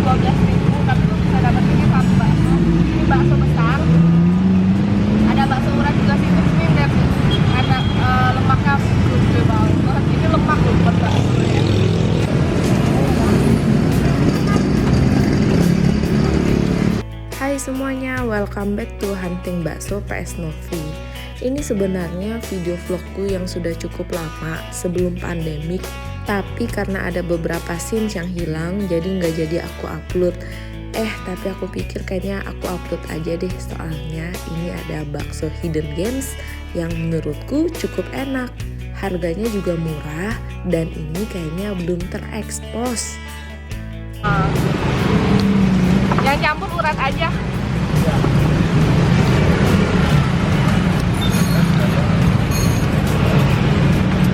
12.000, tapi lu bisa dapetinnya satu bakso. Ini bakso besar. Ada bakso urat juga sih, terus ini lihat karena lemaknya gede banget. Ini lemak loh buat bakso ya. Hai semuanya, welcome back to Hunting Bakso PS Novi. Ini sebenarnya video vlogku yang sudah cukup lama sebelum pandemik, tapi karena ada beberapa scenes yang hilang, jadi nggak jadi aku upload. Tapi aku pikir kayaknya aku upload aja deh, soalnya ini ada bakso Hidden Gems yang menurutku cukup enak. Harganya juga murah, dan ini kayaknya belum terekspos. Yang campur urat aja.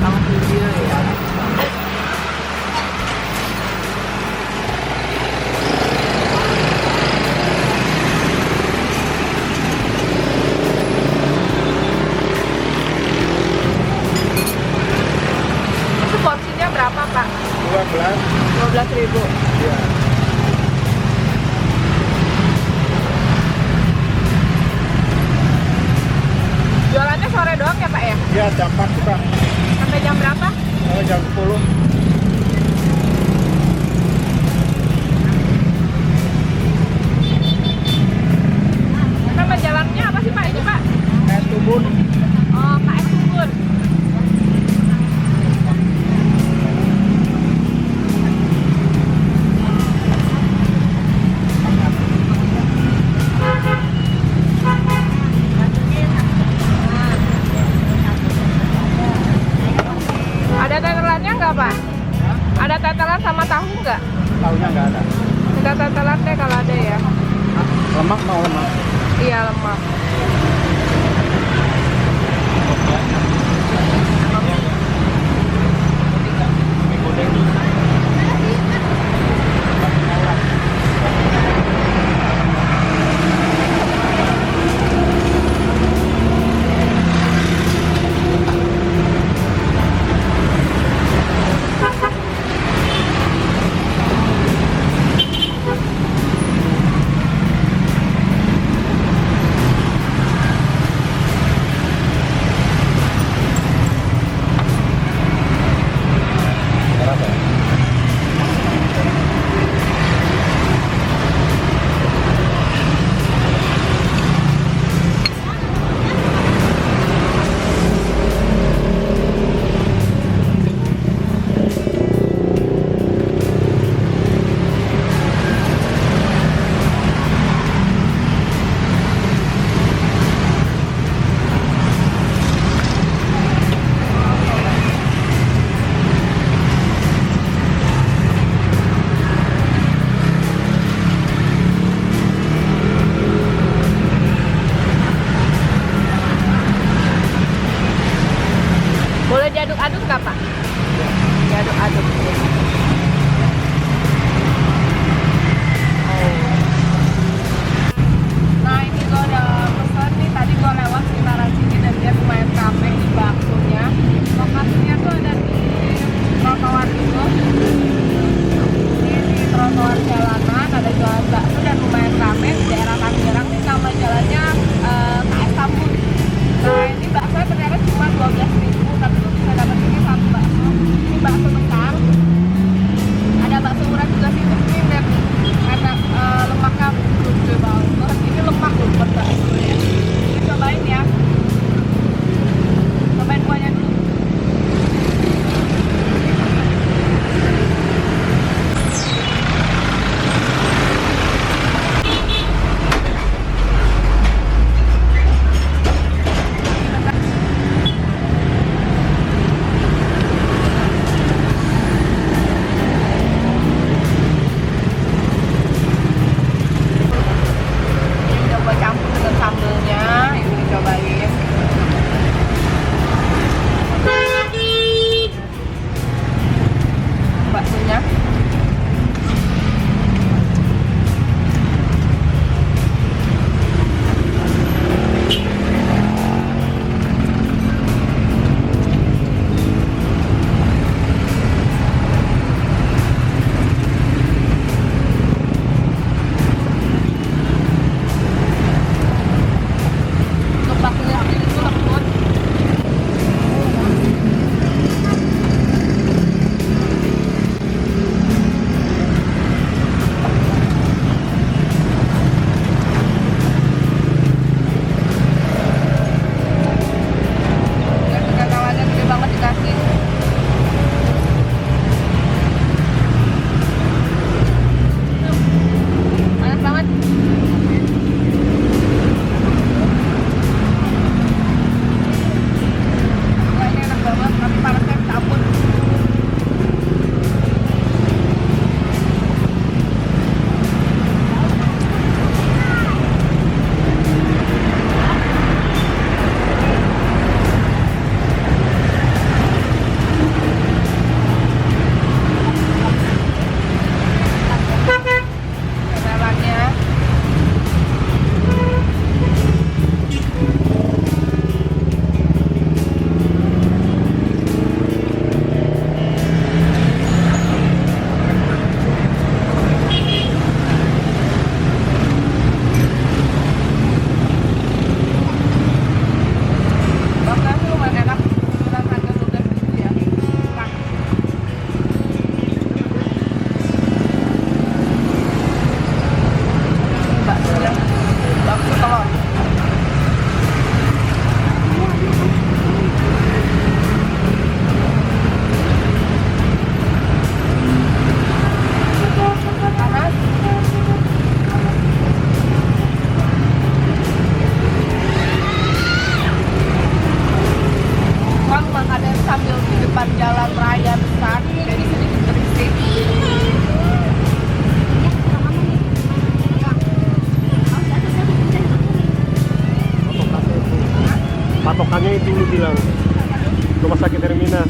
Sama video ya. Itu porsinya berapa, Pak? 12.000. Iya. Jualannya sore doang ya, Pak ya? Iya, jam 4 juga. Sampai jam berapa? Sampai jam 10. Nama jalannya apa sih, Pak? Ini, Pak? Es Tubun. Oh, KS Tubun. Ada tetelannya nggak, Pak? Ada tetelan sama tahu nggak? Tahunya nggak ada. Kita tetelan deh kalau ada ya. Lemak mau lemak. Iya, lemak. Boleh diaduk-aduk nggak, Pak? Diaduk-aduk. Nah, ini gue udah pesen nih. Tadi gue lewat sekitaran sini dan dia lumayan rame di baksonya. Lokasinya tuh ada di trotoar itu. Ini di trotoar jalanan ada jualan bakso dan lumayan rame di daerah Tangerang. Ini nama jalannya KS Tambun. Nah, ini bakso ternyata cuma 12.000, tapi lu bisa dapetinnya satu bakso. Ini bakso besar. Ada bakso urat juga sih, terus ini lihat karena lemaknya gede banget. Ini lemak loh buat bakso ya. Ini cobain ya. Cobain kuahnya dulu. patokannya itu lu bilang rumah sakit Hermina.